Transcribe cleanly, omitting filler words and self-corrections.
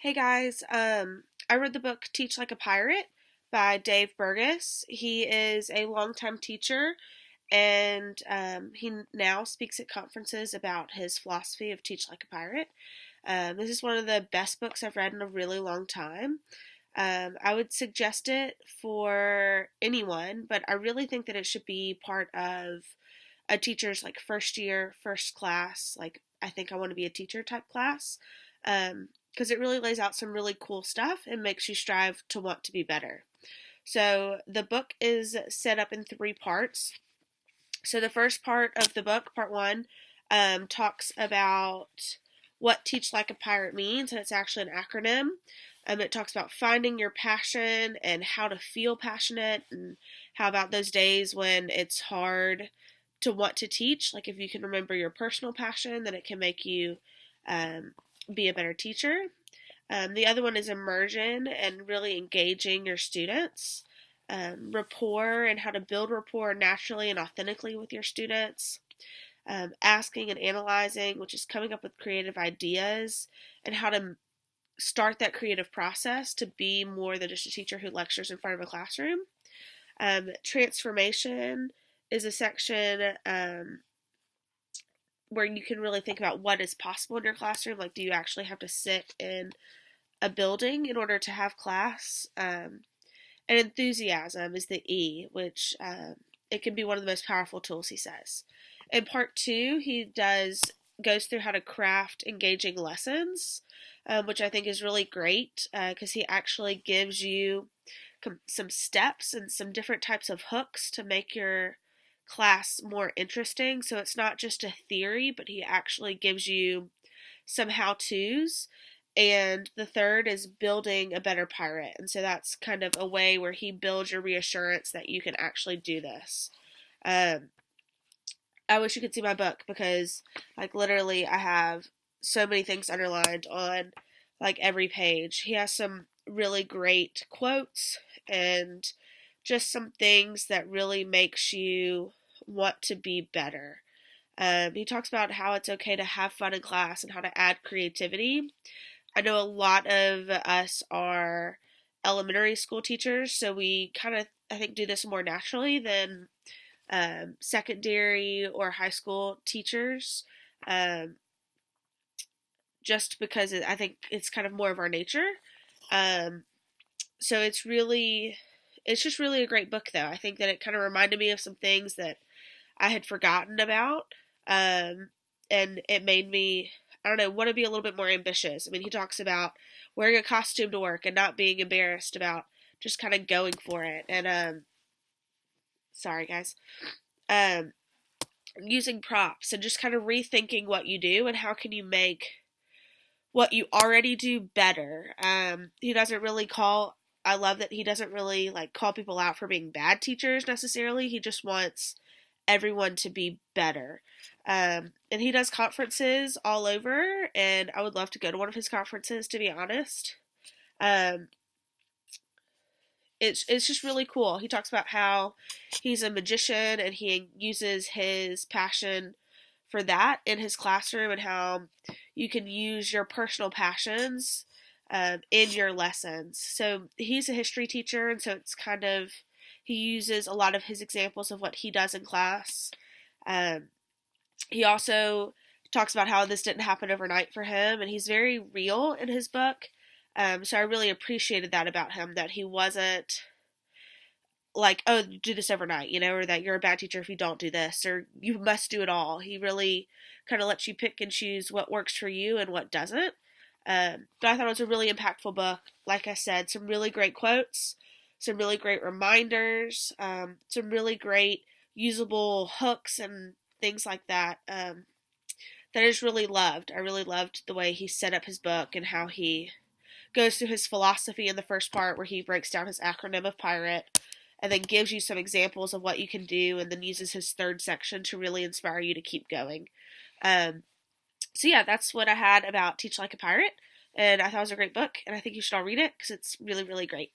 Hey guys, I read the book Teach Like a Pirate by Dave Burgess. He is a longtime teacher and he now speaks at conferences about his philosophy of Teach Like a Pirate. This is one of the best books I've read in a really long time. I would suggest it for anyone, but I really think that it should be part of a teacher's like first year, first class, like I think I want to be a teacher type class. Because it really lays out some really cool stuff and makes you strive to want to be better. So the book is set up in three parts. So the first part of the book, part one, talks about what Teach Like a Pirate means, and it's actually an acronym. It talks about finding your passion and how to feel passionate, and how about those days when it's hard to want to teach. Like if you can remember your personal passion, then it can make you um, be a better teacher. The other one is immersion and really engaging your students. Rapport and how to build rapport naturally and authentically with your students. Asking and analyzing, which is coming up with creative ideas and how to start that creative process to be more than just a teacher who lectures in front of a classroom. Transformation is a section where you can really think about what is possible in your classroom. Like, do you actually have to sit in a building in order to have class? And enthusiasm is the E, which it can be one of the most powerful tools, he says. In part two, he goes through how to craft engaging lessons, which I think is really great because he actually gives you some steps and some different types of hooks to make your class more interesting. So it's not just a theory, but he actually gives you some how to's. And the third is building a better pirate. And so that's kind of a way where he builds your reassurance that you can actually do this. Um, I wish you could see my book because, like, literally, I have so many things underlined on, like, every page. He has some really great quotes and just some things that really makes you want to be better. He talks about how it's okay to have fun in class and how to add creativity. I know a lot of us are elementary school teachers, so we kind of, I think, do this more naturally than secondary or high school teachers, um, just because I think it's kind of more of our nature. Um, so it's just really a great book, though. I think that it kind of reminded me of some things that I had forgotten about, um, and it made me, I don't know, want to be a little bit more ambitious. I mean, he talks about wearing a costume to work and not being embarrassed about just kind of going for it. And sorry guys, um, using props and just kind of rethinking what you do and how can you make what you already do better. He doesn't really call. I love that he doesn't really like call people out for being bad teachers necessarily. He just wants everyone to be better. And he does conferences all over, and I would love to go to one of his conferences, to be honest. Um, it's just really cool. He talks about how he's a magician and he uses his passion for that in his classroom, and how you can use your personal passions in your lessons. So he's a history teacher, and so it's kind of he uses a lot of his examples of what he does in class. Um, he also talks about how this didn't happen overnight for him, and he's very real in his book. So I really appreciated that about him, that he wasn't like, oh, do this overnight, or that you're a bad teacher if you don't do this, or you must do it all. He really kind of lets you pick and choose what works for you and what doesn't. But I thought it was a really impactful book. Like I said, some really great quotes, some really great reminders, some really great usable hooks and things like that. That I just really loved. I really loved the way he set up his book and how he goes through his philosophy in the first part where he breaks down his acronym of pirate and then gives you some examples of what you can do, and then uses his third section to really inspire you to keep going. Um, so yeah, that's what I had about Teach Like a Pirate, and I thought it was a great book, and I think you should all read it because it's really, really great.